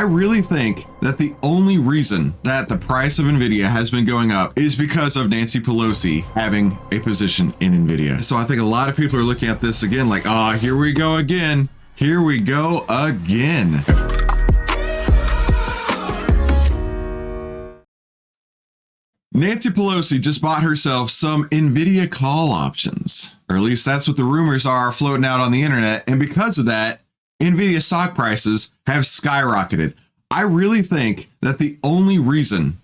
I really think that the only reason that the price of NVIDIA has been going up is because of Nancy Pelosi having a position in NVIDIA. So I think a lot of people are looking at this again like, oh, here we go again. Here we go again. Nancy Pelosi just bought herself some NVIDIA call options, or at least that's what the rumors are floating out on the internet. And because of that, NVIDIA stock prices have skyrocketed. I really think that the only reason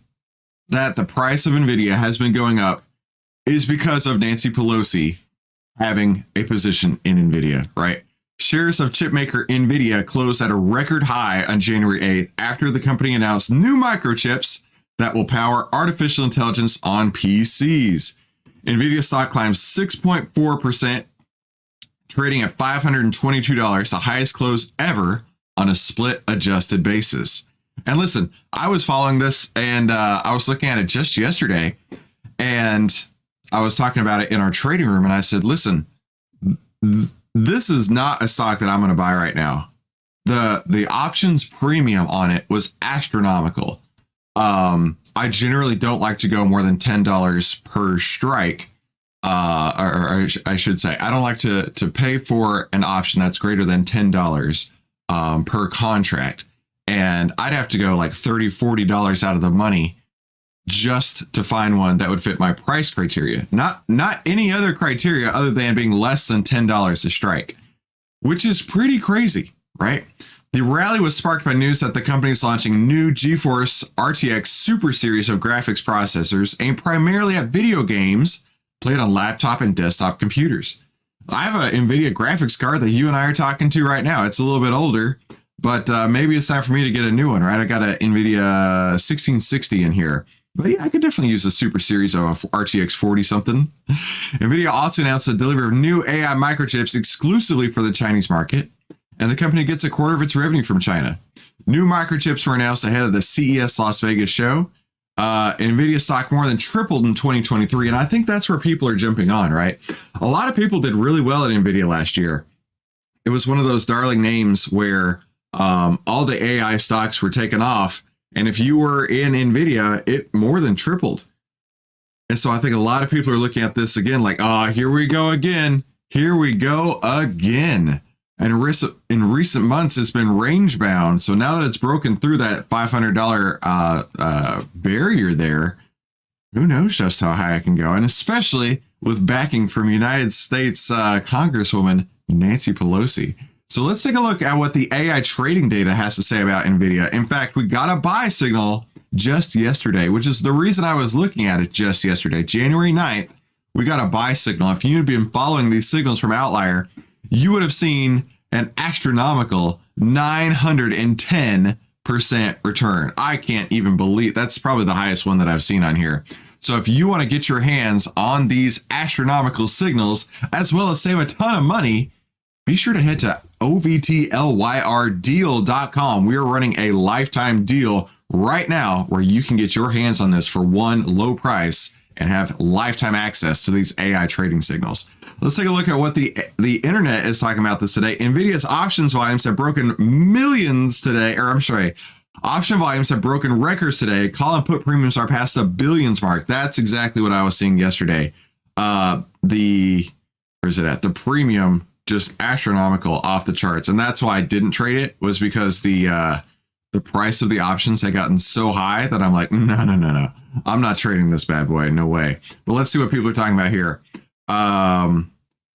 that the price of NVIDIA has been going up is because of Nancy Pelosi having a position in NVIDIA, right? Shares of chipmaker NVIDIA closed at a record high on January 8th after the company announced new microchips that will power artificial intelligence on PCs. NVIDIA stock climbs 6.4%, trading at $522, the highest close ever on a split adjusted basis. And listen, I was following this and I was looking at it just yesterday, and I was talking about it in our trading room, and I said, listen, this is not a stock that I'm going to buy right now. The options premium on it was astronomical. I generally don't like to go more than $10 per strike. Or I should say, I don't like to pay for an option that's greater than $10 per contract. And I'd have to go like $30, $40 out of the money just to find one that would fit my price criteria. Not any other criteria other than being less than $10 a strike, which is pretty crazy, right? The rally was sparked by news that the company is launching new GeForce RTX Super series of graphics processors aimed primarily at video games played on laptop and desktop computers. I have an NVIDIA graphics card that you and I are talking to right now. It's a little bit older, but maybe it's time for me to get a new one, right? I got an NVIDIA 1660 in here. But yeah, I could definitely use a super series of RTX 40 something. NVIDIA also announced the delivery of new AI microchips exclusively for the Chinese market, and the company gets a quarter of its revenue from China. New microchips were announced ahead of the CES Las Vegas show. NVIDIA stock more than tripled in 2023, and I think that's where people are jumping on, right? A lot of people did really well at NVIDIA last year. It was one of those darling names where all the AI stocks were taken off, and if you were in NVIDIA, it more than tripled. And so I think a lot of people are looking at this again like, oh, here we go again. Here we go again. And in recent months, it's been range bound. So now that it's broken through that $500 barrier there, who knows just how high it can go? And especially with backing from United States Congresswoman Nancy Pelosi. So let's take a look at what the AI trading data has to say about NVIDIA. In fact, we got a buy signal just yesterday, which is the reason I was looking at it just yesterday. January 9th, we got a buy signal. If you'd been following these signals from OVTLYR, you would have seen an astronomical 910% return. I can't even believe that's probably the highest one that I've seen on here. So if you want to get your hands on these astronomical signals, as well as save a ton of money, be sure to head to OVTLYRdeal.com. We are running a lifetime deal right now where you can get your hands on this for one low price and have lifetime access to these AI trading signals. Let's take a look at what the internet is talking about this today. NVIDIA's options volumes have broken millions today, or I'm sorry, option volumes have broken records today. Call and put premiums are past the billions mark. That's exactly what I was seeing yesterday. Where's it at? The premium just astronomical, off the charts. And that's why I didn't trade it, was because the price of the options had gotten so high that I'm like, no. I'm not trading this bad boy. No way. But let's see what people are talking about here. I'll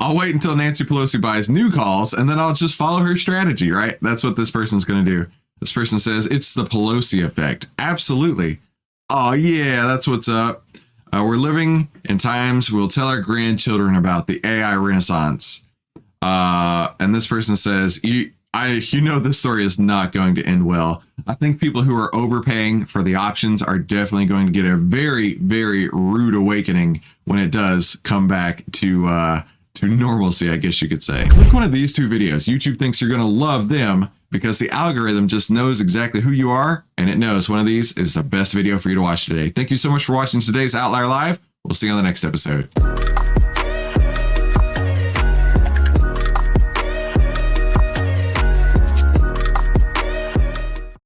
wait until Nancy Pelosi buys new calls and then I'll just follow her strategy, right? That's what this person's going to do. This person says it's the Pelosi effect. Absolutely. Oh yeah, that's what's up. We're living in times we'll tell our grandchildren about the AI renaissance. And this person says, you know, this story is not going to end well. I think people who are overpaying for the options are definitely going to get a very, very rude awakening when it does come back to normalcy, I guess you could say. Click one of these two videos. YouTube thinks you're going to love them because the algorithm just knows exactly who you are, and it knows one of these is the best video for you to watch today. Thank you so much for watching today's OVTLYR Live. We'll see you on the next episode.